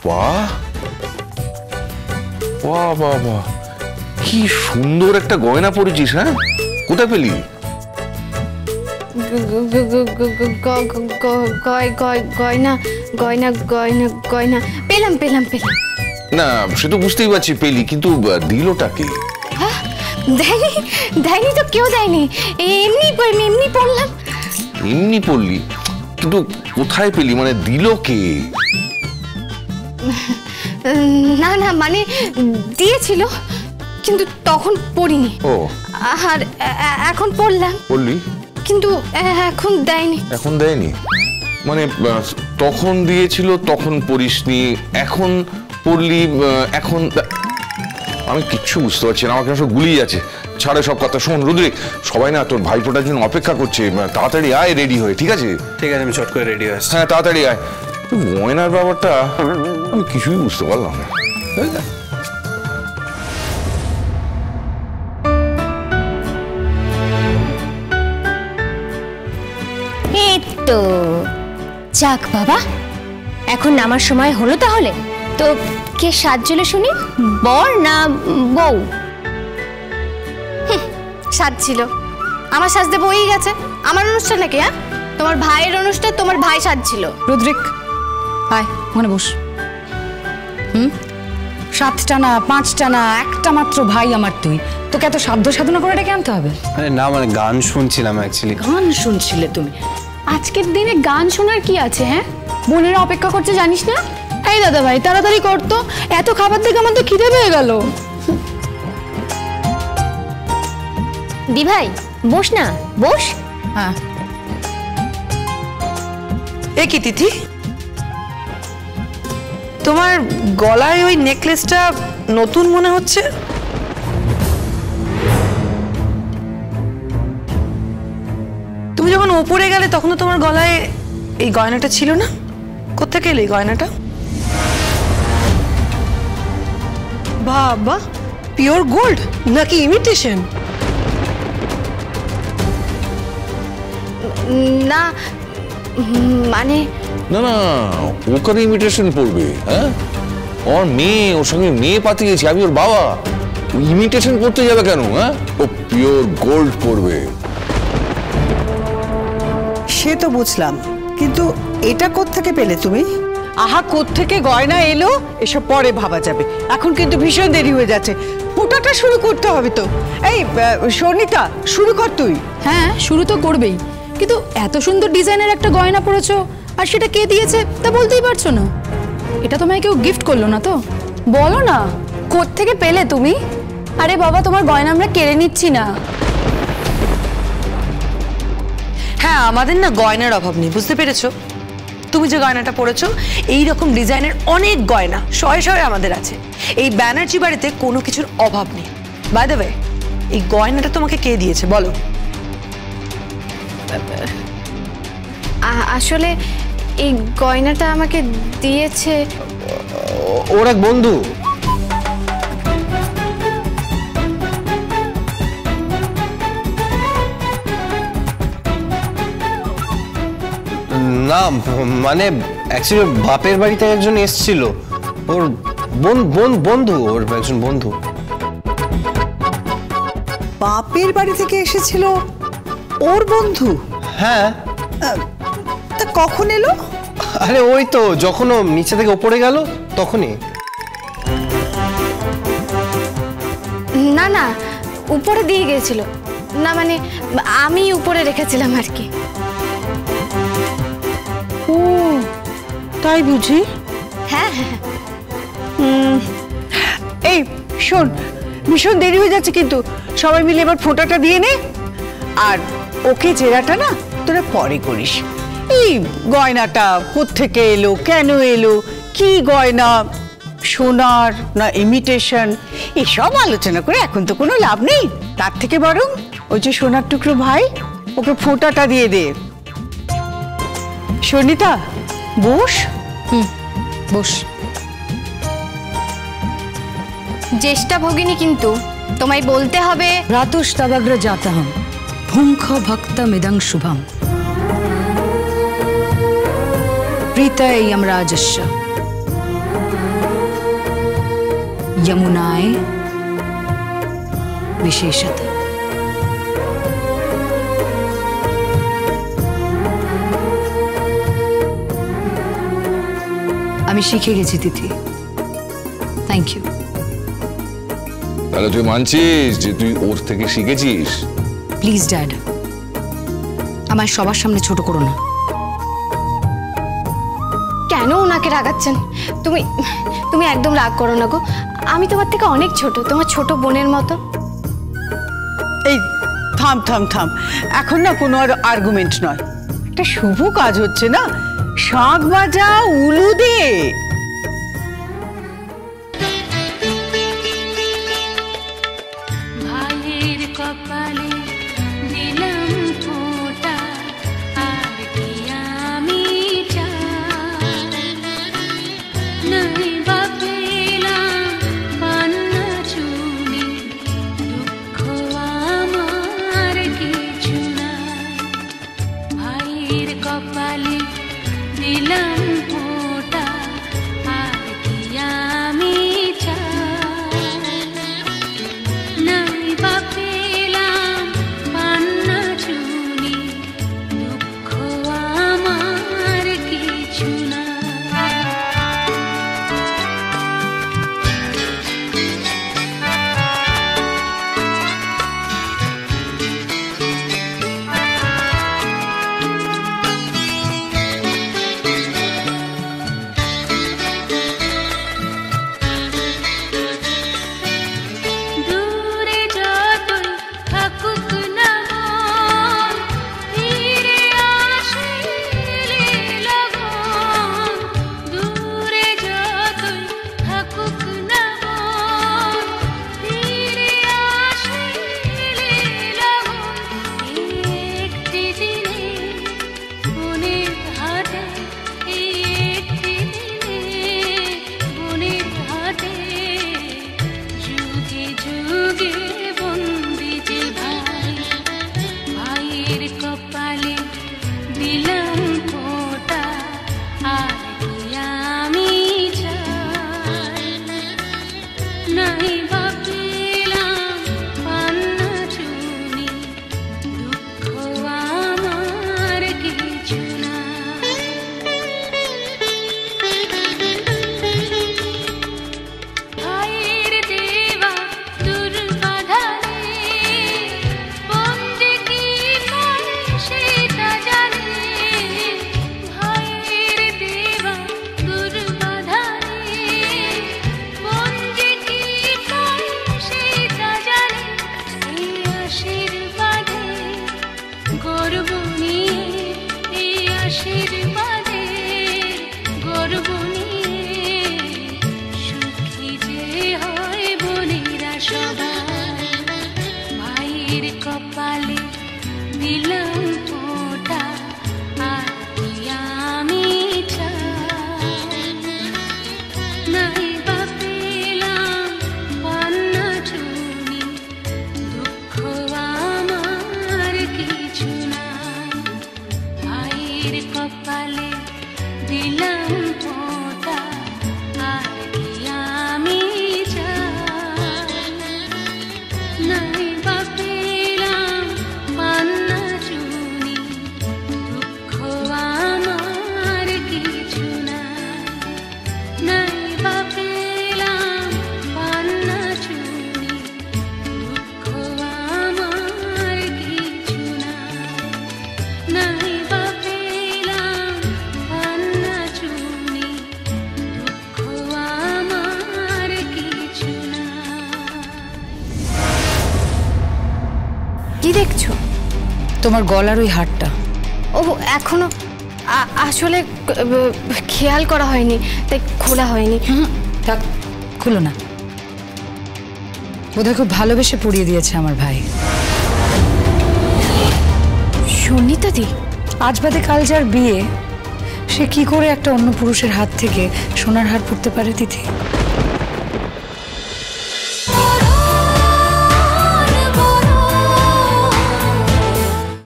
বাহ বাহ বাহ বাহ, কি সুন্দর একটা গয়না পরেছিস। হ্যাঁ, কোথায় পেলি? গয়না গয়না গয়না গয়না পেলাম পেলাম পেলাম। না সে তো বুঝতেই পারছি পেলি, কিন্তু দিলটা কে? দেয়নি দেয়নি তো, কেউ দেয়নি, এমনি এমনি পড়লাম। এমনি পড়লি, কিন্তু কোথায় পেলি, মানে দিল কে? না না মানে দিয়েছিল, কিন্তু তখন পড়িনি। ও, আর এখন পড়লাম। পড়লি কিন্তু এখন দেয়নি। এখন দেয়নি মানে তখন দিয়েছিল তখন পড়িসনি, এখন পড়লি এখন? আমি কিচ্ছু বুঝতে পারছি না, আমাকে সব গুলিয়ে যাচ্ছে। ছাড়ে সব কথা। শোন রুদ্রিক, সবাই না তোর ভাইফোঁটার জন্য অপেক্ষা করছে, তাড়াতাড়ি আয় রেডি হয়ে। ঠিক আছে ঠিক আছে, আমি চট করে রেডি হয়ে আসছি। হ্যাঁ তাড়াতাড়ি আয়। গয়নার ব্যাপারটা আমি কিছুই বুঝতে পারলাম না। এই তো যাক বাবা, এখন নামার সময় হলো। তাহলে তো কে সাজছিল শুনি, বর না বউ? সাজছিল। আমার সাজতে বই গেছে। আমার অনুষ্ঠান নাকি? হ্যাঁ, তোমার ভাইয়ের অনুষ্ঠান, তোমার ভাই সাজছিল। রুদ্রিক আয়, মনে বস। 7টা না 5টা না, একটা মাত্র ভাই আমার তুই, তোকে এত সাধ্য সাধনা করে ডেকে আনতে হবে? আরে না, মানে গান শুনছিলাম অ্যাকচুয়ালি। গান শুনছিলে তুমি? আজকের দিনে গান শোনার কি আছে? হ্যাঁ, বোনেরা অপেক্ষা করছে জানিস না? এই দাদা ভাই তাড়াতাড়ি করতো, এত খাবার থেকে আমার তো খিদে পেয়ে গেল। দি ভাই বস না, বস। হ্যাঁ। এ কি তিথি, তোমার গলায় ওই নেকলেসটা নতুন মনে হচ্ছে। তুমি যখন উপরে গেলে তখন তো তোমার গলায় এই গয়নাটা ছিল না, কোত্থেকে এলো এই গয়নাটা? বাবা, পিওর গোল্ড নাকি ইমিটেশন? না মানে না না, ওখানে ইমিটেশন পড়বে? হ্যাঁ, ওর মেয়ে, ওর সঙ্গে মেয়ে পাঠিয়েছে, আমি ওর বাবা, ইমিটেশন করতে যাবে কেন? হ্যাঁ, ও পিওর গোল্ড পড়বে। সে তো বুঝলাম, কিন্তু এটা কোত্থেকে পেলে তুমি? আহা, কোত্থেকে গয়না এলো এসব পরে ভাবা যাবে, এখন কিন্তু ভীষণ দেরি হয়ে যাচ্ছে। ফোঁটাটা শুরু করতে হবে তো। এই শর্ণিতা, শুরু কর তুই। হ্যাঁ শুরু তো করবেই, কিন্তু এত সুন্দর ডিজাইনের একটা গয়না পরেছো, আর সেটা কে দিয়েছে তা বলতেই পারছো না। এটা তোমায় কেউ গিফট করলো না তো? বলো না, কোত্থেকে পেলে তুমি? আরে বাবা, তোমার গয়না আমরা কেড়ে নিচ্ছি না। হ্যাঁ, আমাদের না গয়নার অভাব নেই, বুঝতে পেরেছো? তুমি যে গয়নাটা পরেছো, এই রকম ডিজাইনের অনেক গয়না শয়ে শয়ে আমাদের আছে। এই ব্যানার্জি বাড়িতে কোনো কিছুর অভাব নেই। বাই দ্য ওয়ে, এই গয়নাটা তোমাকে কে দিয়েছে বলো? আসলে এই গয়নাটা আমাকে দিয়েছে ওর এক বন্ধু। না মানে অ্যাকচুয়ালি বাপের বাড়িতে একজন এসেছিল, ওর বন্ধু, ওর একজন বন্ধু। বাপের বাড়ি থেকে এসেছিল ওর বন্ধু? হ্যাঁ। তা কখন এলো? আরে ওই তো যখন ও নিচে থেকে উপরে গেল তখনই। না না, উপরে দিয়ে গিয়েছিল। না মানে আমি উপরে রেখেছিলাম আর কি। ও তাই বুঝি? হ্যাঁ হ্যাঁ। এই শোন, ভীষণ দেরি হয়ে যাচ্ছে, কিন্তু সবাই মিলে এবার ফোঁটাটা দিয়ে নে। আর ওকে জেরাটা না তোরা পরে করিস। এই গয়নাটা কোত্থেকে এলো, কেন এলো, কি গয়না, সোনার না ইমিটেশন, এসব আলোচনা করে এখন তো কোনো লাভ নেই। তার থেকে বরং ওই যে সোনার টুকরো ভাই, ওকে ফোঁটাটা দিয়ে দে। শর্ণিতা বস। বস। জ্যেষ্ঠা ভগিনী, কিন্তু তোমায় বলতে হবে রাতুস্তবগ্র জাতহম ভুঙ্খ ভক্তমিদং শুভম প্রীতয় যমরাজস্য यमुनाय विशेषतः। আমি শিখে গেছি তিথি, থ্যাংক ইউ। তাহলে তুই মানছিস যে তুই ওর থেকে শিখেছিস? প্লিজ ড্যাড, আমায় সবার সামনে ছোট করো না। কেন ওনাকে রাগাচ্ছেন? তুমি তুমি একদম রাগ করো না গো, আমি তোমার থেকে অনেক ছোট, তোমার ছোট বোনের মতো। এই থাম থাম থাম, এখন না কোনো আর আর্গুমেন্ট নয়, একটা শুভ কাজ হচ্ছে না, শাঁখ বাজা উলু দিয়ে। ভাইয়ের কপালে দিলাম ফোঁটা, আর কি আমি চাই, নাই বা পেলাম পান্না চুনি, দুঃখ আমার কিছু নাই। ভাইয়ের কপালে দিলাম ফোঁটা, আর কি আমি চাই, নাই বা পেলাম পান্না চুনি, দুঃখ আমার কিছু নাই। দূরে যতই থাকুক না মন, ফিরে আসিলে লগন। দূরে যতই থাকুক না মন, ফিরে আসিলে লগন। একটি দিনে বনের ঘাটে, একটি দিনে বনের ঘাটে, যুগে যুগে বন্দি যে ভাই। ভাইয়ের কপালে দিলাম ফোঁটা, আর কি আমি চাই, নাই বা পেলাম পান্না চুনি, দুঃখ আমার কিছু নাই। ভাইয়ের দেওয়া দুর্বাধারে, বন্দে কি পায় সেটা জানে। ভাইয়ের দেওয়া দুর্বাধারে, বন্দে কি পায় সেটা জানে। এই আশীর্বাদে গর্ব নিয়ে, এই আশীর্বাদে গর্ব নিয়ে, সুখী যে হয় বোনেরা সবাই। ভাইয়ের কপালে দিলাম ফোঁটা, আর কি আমি চাই, নাই বা পেলাম পান্না চুনি, দুঃখ আমার কিছু নাই। ভাইয়ের কপালে দিলাম ফোঁটা, আর কি আমি চাই, নাই বা পেলাম পান্না চুনি, দুঃখ আমার কিছু নাই। নাই বা পেলাম পান্না চুনি, দুঃখ আমার কিছু নাই। নাই বা পেলাম পান্না চুনি, দুঃখ আমার কিছু নাই। কি দেখছো? তোমার গলার ওই হারটা। ও এখনো আসলে খেয়াল করা হয়নি, তাই খোলা হয়নি। থাক, খুলো না। বোধহয় খুব ভালোবেসে পরিয়ে দিয়েছে আমার ভাই। সুনিতা দি, আজ বাদে কাল যার বিয়ে, সে কি করে একটা অন্য পুরুষের হাত থেকে সোনার হার পরতে পারে তিথি?